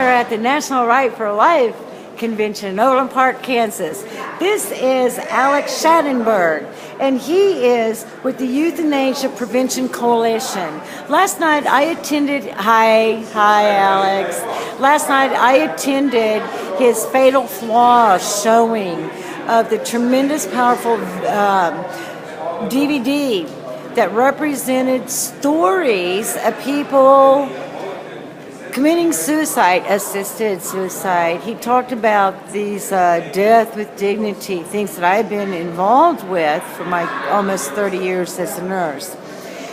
We're at the National Right for Life Convention in Overland Park, Kansas. This is Alex Schadenberg, and he is with the Euthanasia Prevention Coalition. Last night I attended, hi Alex. Last night I attended his Fatal Flaws showing of the tremendous, powerful DVD that represented stories of people committing suicide, assisted suicide. He talked about these death with dignity, things that I've been involved with for my almost 30 years as a nurse.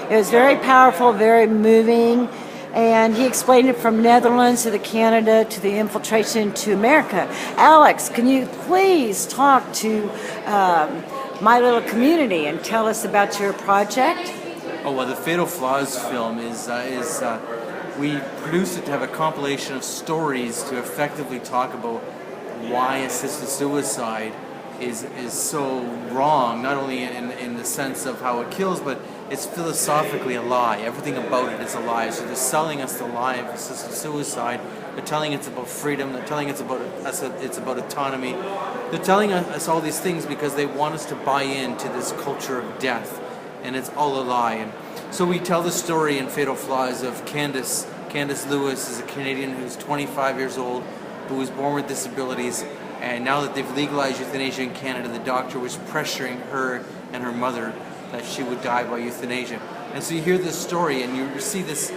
It was very powerful, very moving, and he explained it from Netherlands to the Canada to the infiltration to America. Alex, can you please talk to my little community and tell us about your project? Oh, well, the Fatal Flaws film is we produced it to have a compilation of stories to effectively talk about why assisted suicide is so wrong, not only in the sense of how it kills, but it's philosophically a lie. Everything about it is a lie. So they're selling us the lie of assisted suicide. They're telling it's about freedom. They're telling it's about autonomy. They're telling us all these things because they want us to buy into this culture of death, and it's all a lie. And so we tell the story in Fatal Flaws of Candace Lewis is a Canadian who's 25 years old, who was born with disabilities, and now that they've legalized euthanasia in Canada, the doctor was pressuring her and her mother that she would die by euthanasia. And so you hear this story, and you see this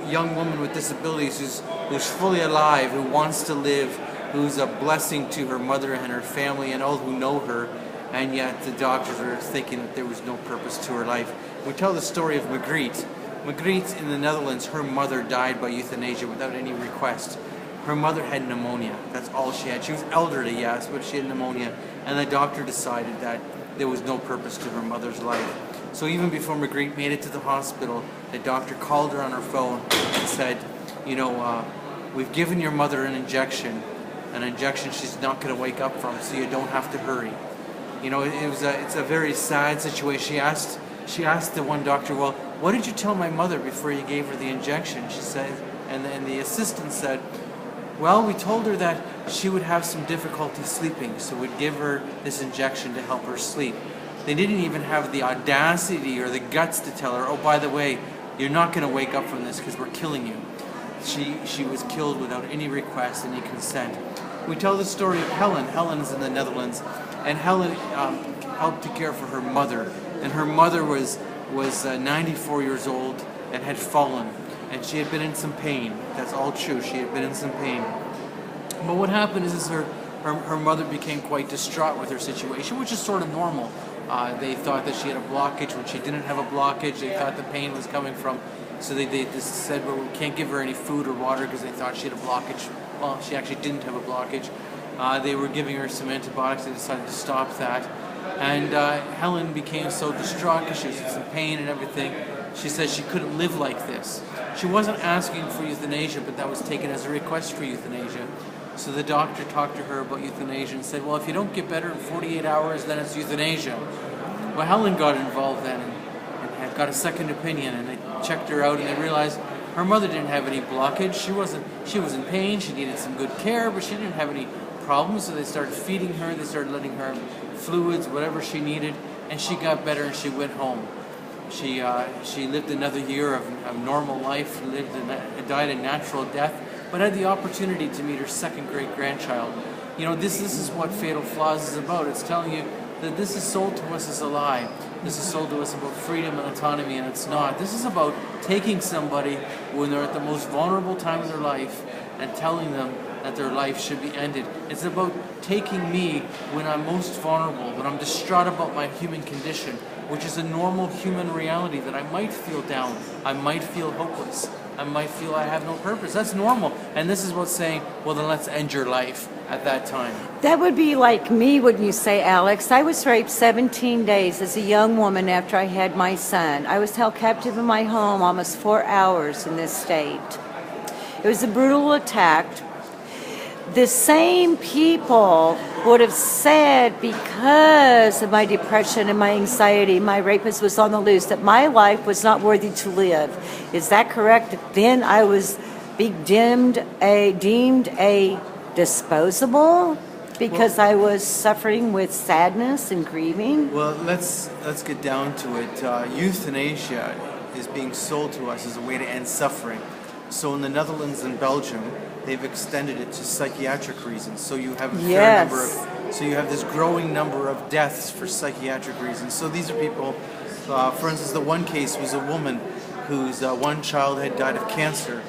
young woman with disabilities who's fully alive, who wants to live, who's a blessing to her mother and her family and all who know her, and yet the doctors are thinking that there was no purpose to her life. We tell the story of Margriet. Margriet in the Netherlands, her mother died by euthanasia without any request. Her mother had pneumonia. That's all she had. She was elderly, yes, but she had pneumonia. And the doctor decided that there was no purpose to her mother's life. So even before Margriet made it to the hospital, the doctor called her on her phone and said, we've given your mother an injection she's not going to wake up from, so you don't have to hurry. It's a very sad situation. She asked the one doctor, well, what did you tell my mother before you gave her the injection? She said, and the assistant said, well, we told her that she would have some difficulty sleeping, so we'd give her this injection to help her sleep. They didn't even have the audacity or the guts to tell her, oh, by the way, you're not going to wake up from this because we're killing you. She was killed without any request, any consent. We tell the story of Helen. Helen is in the Netherlands, and Helen helped to care for her mother. And her mother was 94 years old and had fallen, and she had been in some pain. That's all true. She had been in some pain. But what happened is her mother became quite distraught with her situation, which is sort of normal. They thought that she had a blockage when she didn't have a blockage. They thought the pain was coming from, so they just said, well, we can't give her any food or water because they thought she had a blockage. Well, she actually didn't have a blockage. They were giving her some antibiotics. They decided to stop that. And Helen became so distraught because she was in some pain and everything. She said she couldn't live like this. She wasn't asking for euthanasia, but that was taken as a request for euthanasia. So the doctor talked to her about euthanasia and said, well, if you don't get better in 48 hours, then it's euthanasia. Well, Helen got involved then and got a second opinion, and they checked her out, and they realized her mother didn't have any blockage. She was in pain. She needed some good care, but she didn't have any problems. So they started feeding her. They started letting her have fluids, whatever she needed, and she got better, and she went home. She lived another year of normal life, died a natural death, but had the opportunity to meet her second great-grandchild. This is what Fatal Flaws is about. It's telling you that this is sold to us as a lie. This is sold to us about freedom and autonomy, and it's not. This is about taking somebody when they're at the most vulnerable time of their life and telling them that their life should be ended. It's about taking me when I'm most vulnerable, when I'm distraught about my human condition, which is a normal human reality, that I might feel down, I might feel hopeless, I might feel I have no purpose. That's normal. And this is about saying, well, then let's end your life at that time. That would be like me, wouldn't you say, Alex? I was raped 17 days as a young woman after I had my son. I was held captive in my home almost 4 hours in this state. It was a brutal attack. The same people would have said, because of my depression and my anxiety, my rapist was on the loose, that my life was not worthy to live. Is that correct? Then I was be deemed a disposable because I was suffering with sadness and grieving? Well, let's get down to it. Euthanasia is being sold to us as a way to end suffering. So in the Netherlands and Belgium, they've extended it to psychiatric reasons. So you have a fair number of, so you have this growing number of deaths for psychiatric reasons. So these are people, for instance, the one case was a woman whose one child had died of cancer.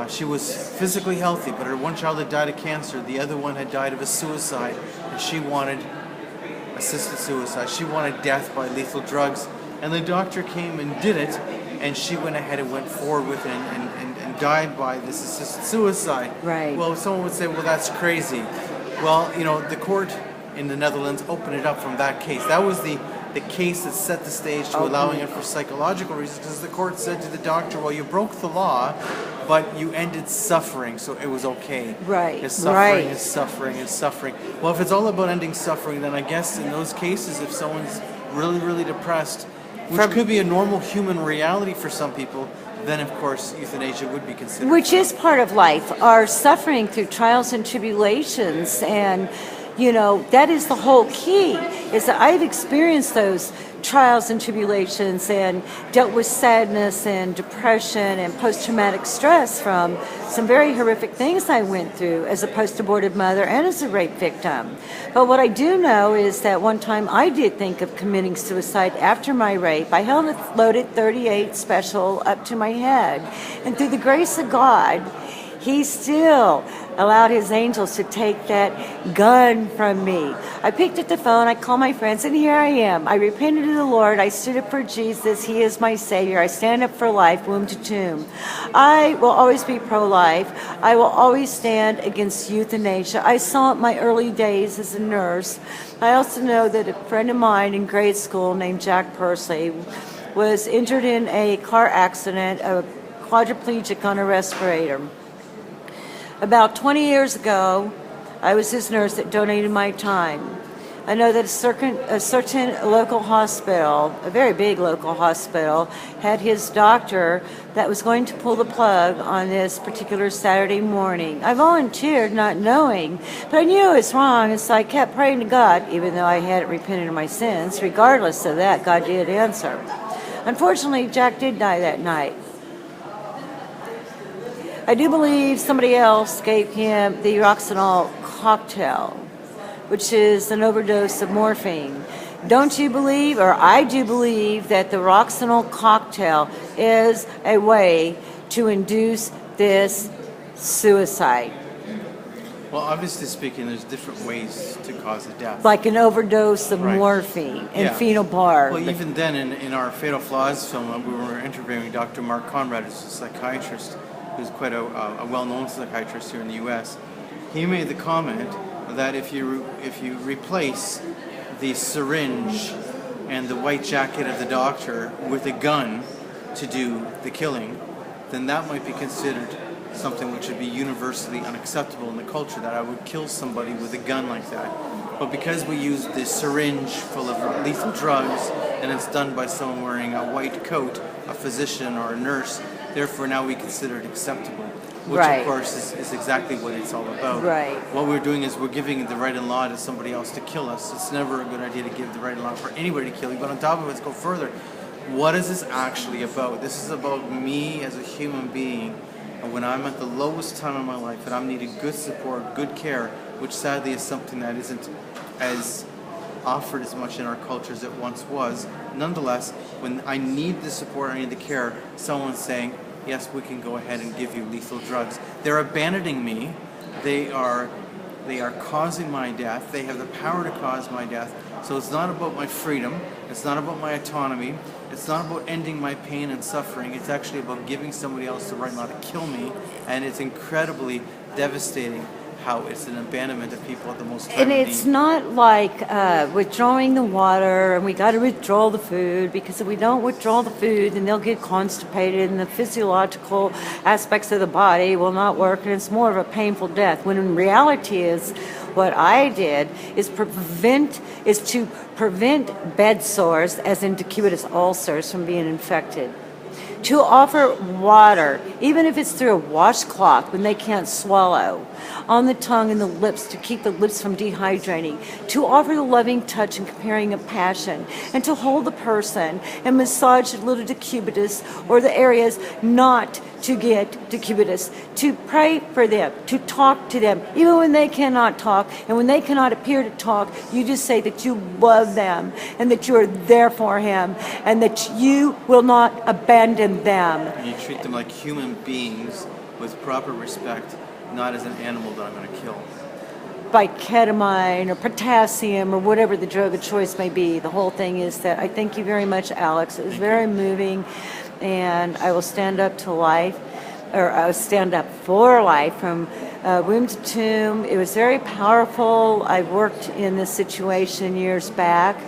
She was physically healthy, but her one child had died of cancer. The other one had died of a suicide, and she wanted assisted suicide. She wanted death by lethal drugs. And the doctor came and did it, and she went ahead and went forward with it and died by this assisted suicide. Right. Well, someone would say, well, that's crazy. Well, you know, the court in the Netherlands opened it up from that case. That was the case that set the stage to allowing it for psychological reasons, because the court said to the doctor, well, you broke the law, but you ended suffering, so it was okay. Right. It's suffering, it's suffering, it's suffering. Well, if it's all about ending suffering, then I guess in those cases, if someone's really, really depressed, which could be a normal human reality for some people, then of course euthanasia would be considered. Which is part of life, our suffering through trials and tribulations, and you know, that is the whole key, is that I've experienced those trials and tribulations and dealt with sadness and depression and post-traumatic stress from some very horrific things I went through as a post-abortive mother and as a rape victim. But what I do know is that one time I did think of committing suicide after my rape. I held a loaded .38 special up to my head, and through the grace of God, He still allowed His angels to take that gun from me. I picked up the phone, I called my friends, and here I am. I repented to the Lord, I stood up for Jesus, He is my Savior, I stand up for life, womb to tomb. I will always be pro-life, I will always stand against euthanasia. I saw it in my early days as a nurse. I also know that a friend of mine in grade school named Jack Persley was injured in a car accident, a quadriplegic on a respirator. About 20 years ago, I was his nurse that donated my time. I know that a certain local hospital, a very big local hospital, had his doctor that was going to pull the plug on this particular Saturday morning. I volunteered not knowing, but I knew it was wrong, and so I kept praying to God, even though I hadn't repented of my sins. Regardless of that, God did answer. Unfortunately, Jack did die that night. I do believe somebody else gave him the Roxanol cocktail, which is an overdose of morphine. Don't you believe, or I do believe, that the Roxanol cocktail is a way to induce this suicide? Well, obviously speaking, there's different ways to cause a death. Like an overdose of morphine and phenobarb. Well, even then, in our Fatal Flaws film, we were interviewing Dr. Mark Conrad, who's a psychiatrist, who's quite a well-known psychiatrist here in the U.S. He made the comment that if you replace the syringe and the white jacket of the doctor with a gun to do the killing, then that might be considered something which would be universally unacceptable in the culture, that I would kill somebody with a gun like that. But because we use the syringe full of lethal drugs, and it's done by someone wearing a white coat, a physician or a nurse, therefore now we consider it acceptable, which of course is exactly what it's all about. Right. What we're doing is we're giving the right and law to somebody else to kill us. It's never a good idea to give the right and law for anybody to kill you, but on top of it, let's go further. What is this actually about? This is about me as a human being, and when I'm at the lowest time in my life and I'm needing good support, good care, which sadly is something that isn't as offered as much in our culture as it once was. Nonetheless, when I need the support, I need the care, someone's saying, yes, we can go ahead and give you lethal drugs. They're abandoning me. They are causing my death. They have the power to cause my death. So it's not about my freedom. It's not about my autonomy. It's not about ending my pain and suffering. It's actually about giving somebody else the right now to kill me. And it's incredibly devastating how it's an abandonment of people at the most time. And it's not like withdrawing the water and we got to withdraw the food, because if we don't withdraw the food, then they'll get constipated and the physiological aspects of the body will not work, and it's more of a painful death. When in reality is what I did is to prevent bed sores, as in decubitus ulcers, from being infected. to offer water, even if it's through a washcloth when they can't swallow, on the tongue and the lips to keep the lips from dehydrating, to offer the loving touch and comparing of passion, and to hold the person and massage a little decubitus or the areas not to get decubitus, to pray for them, to talk to them, even when they cannot talk and when they cannot appear to talk. You just say that you love them and that you are there for him and that you will not abandon them. And you treat them like human beings with proper respect, not as an animal that I'm going to kill. By ketamine or potassium or whatever the drug of choice may be. The whole thing is that I thank you very much, Alex. It was very moving, and I will stand up to life, or I will stand up for life from womb to tomb. It was very powerful. I worked in this situation years back,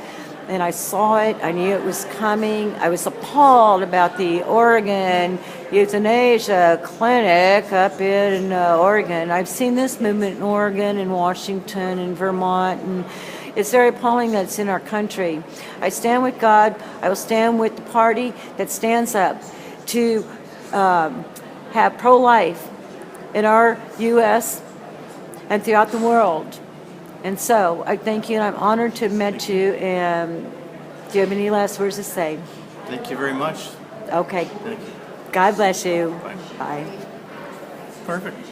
and I saw it. I knew it was coming. I was appalled about the Oregon euthanasia clinic up in Oregon. I've seen this movement in Oregon and Washington and Vermont, and it's very appalling that it's in our country. I stand with God. I will stand with the party that stands up to have pro-life in our U.S. and throughout the world. And so I thank you, and I'm honored to have met you. And do you have any last words to say? Thank you very much. Okay. Thank you. God bless you. Bye. Bye. Perfect.